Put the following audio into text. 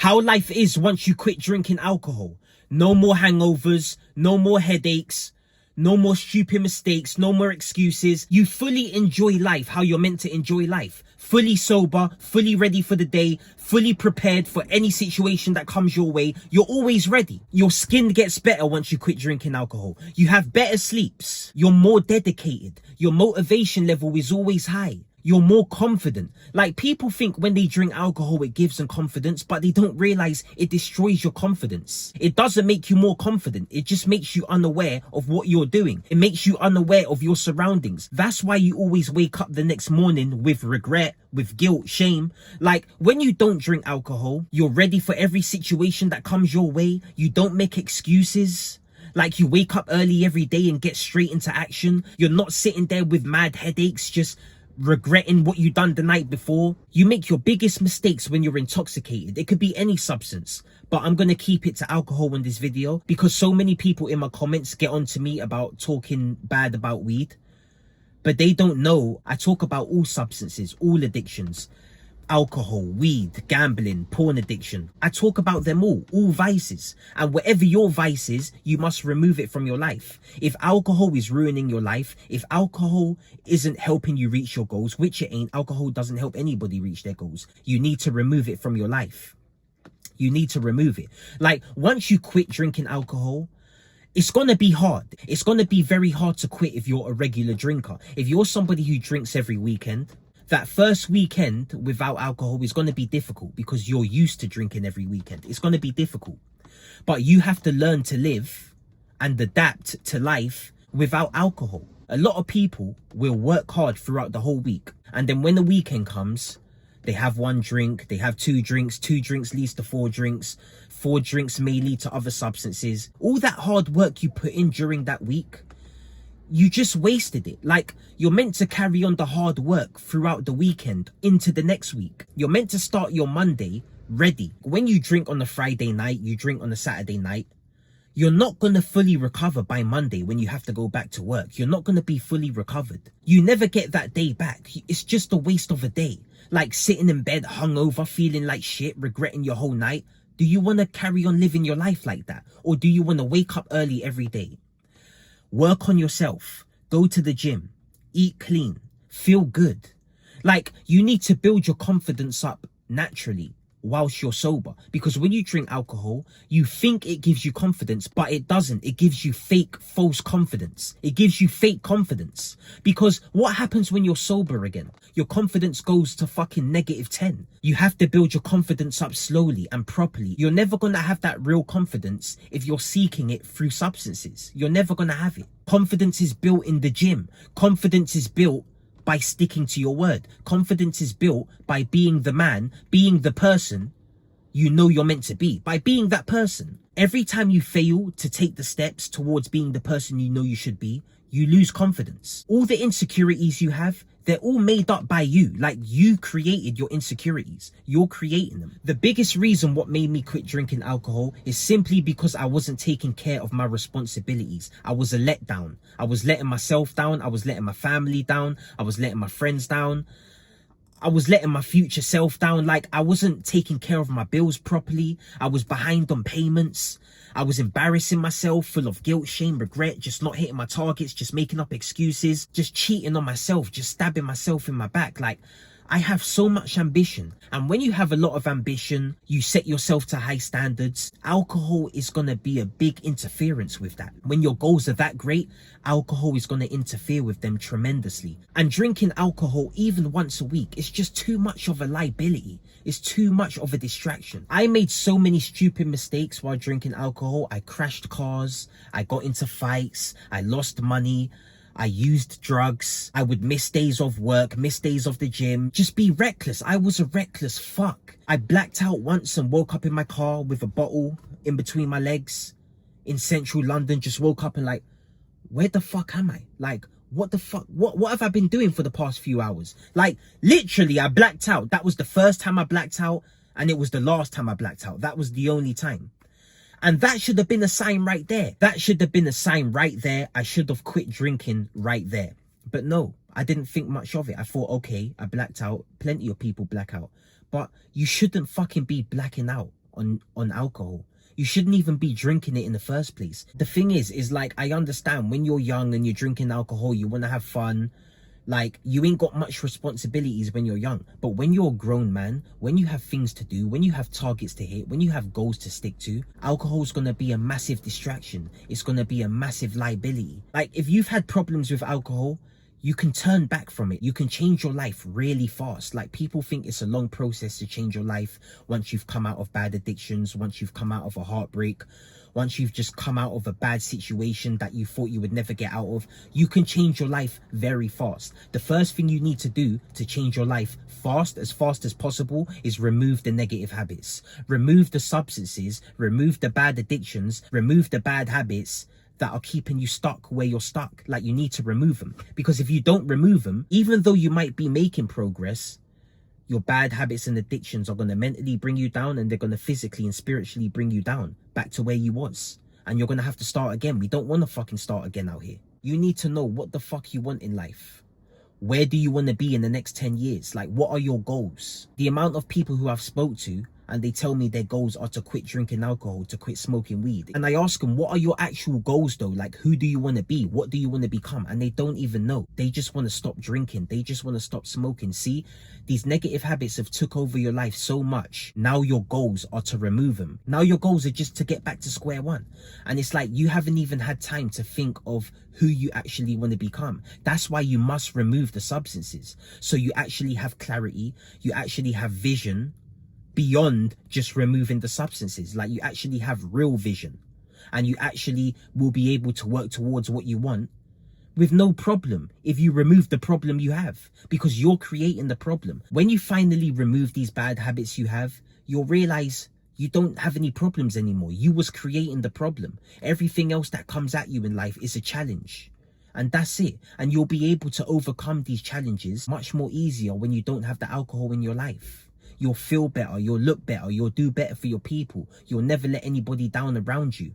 How life is once you quit drinking alcohol. No more hangovers, no more headaches, no more stupid mistakes, no more excuses. You fully enjoy life how you're meant to enjoy life. Fully sober, fully ready for the day, fully prepared for any situation that comes your way. You're always ready. Your skin gets better once you quit drinking alcohol. You have better sleeps. You're more dedicated. Your motivation level is always high. You're more confident. Like, people think when they drink alcohol it gives them confidence, but they don't realize it destroys your confidence. It doesn't make you more confident. It just makes you unaware of what you're doing. It makes you unaware of your surroundings. That's why you always wake up the next morning with regret, with guilt, shame. Like, when you don't drink alcohol, you're ready for every situation that comes your way. You don't make excuses. Like, you wake up early every day and get straight into action. You're not sitting there with mad headaches just regretting what you done the night before. You make your biggest mistakes when you're intoxicated. It could be any substance, but I'm going to keep it to alcohol in this video because so many people in my comments get on to me about talking bad about weed, but they don't know I talk about all substances, all addictions. Alcohol, weed, gambling, porn addiction. I talk about them all vices. And whatever your vice is, you must remove it from your life. If alcohol is ruining your life, if alcohol isn't helping you reach your goals, which it ain't, alcohol doesn't help anybody reach their goals. You need to remove it from your life. You need to remove it. Like, once you quit drinking alcohol, it's going to be hard. It's going to be very hard to quit if you're a regular drinker. If you're somebody who drinks every weekend, that first weekend without alcohol is going to be difficult because you're used to drinking every weekend. It's going to be difficult. But you have to learn to live and adapt to life without alcohol. A lot of people will work hard throughout the whole week. And then when the weekend comes, they have one drink, they have two drinks leads to four drinks may lead to other substances. All that hard work you put in during that week, you just wasted it. Like, you're meant to carry on the hard work throughout the weekend into the next week. You're meant to start your Monday ready. When you drink on a Friday night, you drink on a Saturday night, you're not going to fully recover by Monday when you have to go back to work. You're not going to be fully recovered. You never get that day back. It's just a waste of a day. Like, sitting in bed hungover, feeling like shit, regretting your whole night. Do you want to carry on living your life like that? Or do you want to wake up early every day? Work on yourself, go to the gym, eat clean, feel good. Like, you need to build your confidence up naturally whilst you're sober. Because when you drink alcohol, you think it gives you confidence, but it doesn't. It gives you fake, false confidence. It gives you fake confidence. Because what happens when you're sober again? Your confidence goes to fucking -10. You have to build your confidence up slowly and properly. You're never going to have that real confidence if you're seeking it through substances. You're never going to have it. Confidence is built in the gym. Confidence is built by sticking to your word. Confidence is built by being the man, being the person you know you're meant to be, by being that person. Every time you fail to take the steps towards being the person you know you should be, you lose confidence. All the insecurities you have, they're all made up by you. Like, you created your insecurities. You're creating them. The biggest reason what made me quit drinking alcohol is simply because I wasn't taking care of my responsibilities. I was a letdown. I was letting myself down. I was letting my family down. I was letting my friends down. I was letting my future self down. Like, I wasn't taking care of my bills properly. I was behind on payments. I was embarrassing myself, full of guilt, shame, regret, just not hitting my targets, just making up excuses, just cheating on myself, just stabbing myself in my back. Like, I have so much ambition. And when you have a lot of ambition, you set yourself to high standards. Alcohol is going to be a big interference with that. When your goals are that great, alcohol is going to interfere with them tremendously. And drinking alcohol even once a week is just too much of a liability. It's too much of a distraction. I made so many stupid mistakes while drinking alcohol. I crashed cars. I got into fights. I lost money. I used drugs. I would miss days of work, miss days of the gym, just be reckless. I was a reckless fuck. I blacked out once and woke up in my car with a bottle in between my legs in central London. Just woke up and like, where the fuck am I? Like, what the fuck? What have I been doing for the past few hours? Like, literally, I blacked out. That was the first time I blacked out, and it was the last time I blacked out. That was the only time. And that should have been a sign right there. That should have been a sign right there. I should have quit drinking right there. But no, I didn't think much of it. I thought, okay, I blacked out. Plenty of people black out. But you shouldn't fucking be blacking out on alcohol. You shouldn't even be drinking it in the first place. The thing is like, I understand when you're young and you're drinking alcohol, you want to have fun. Like, you ain't got much responsibilities when you're young. But when you're a grown man, when you have things to do, when you have targets to hit, when you have goals to stick to, alcohol's gonna be a massive distraction. It's gonna be a massive liability. Like, if you've had problems with alcohol, you can turn back from it. You can change your life really fast. Like, people think it's a long process to change your life once you've come out of bad addictions, once you've come out of a heartbreak, once you've just come out of a bad situation that you thought you would never get out of. You can change your life very fast. The first thing you need to do to change your life fast as possible is remove the negative habits, remove the substances, remove the bad addictions, remove the bad habits that are keeping you stuck where you're stuck. Like, you need to remove them, because if you don't remove them, even though you might be making progress, your bad habits and addictions are going to mentally bring you down, and they're going to physically and spiritually bring you down back to where you was, and you're going to have to start again. We don't want to fucking start again out here. You need to know what the fuck you want in life. Where do you want to be in the next 10 years? Like, what are your goals? The amount of people who I've spoke to, and they tell me their goals are to quit drinking alcohol, to quit smoking weed. And I ask them, what are your actual goals though? Like, who do you want to be? What do you want to become? And they don't even know. They just want to stop drinking. They just want to stop smoking. See, these negative habits have took over your life so much. Now your goals are to remove them. Now your goals are just to get back to square one. And it's like, you haven't even had time to think of who you actually want to become. That's why you must remove the substances. So you actually have clarity. You actually have vision beyond just removing the substances. Like, you actually have real vision, and you actually will be able to work towards what you want with no problem if you remove the problem you have, because you're creating the problem. When you finally remove these bad habits you have, you'll realize you don't have any problems anymore. You was creating the problem. Everything else that comes at you in life is a challenge, and that's it. And you'll be able to overcome these challenges much more easier when you don't have the alcohol in your life. You'll feel better, you'll look better, you'll do better for your people. You'll never let anybody down around you.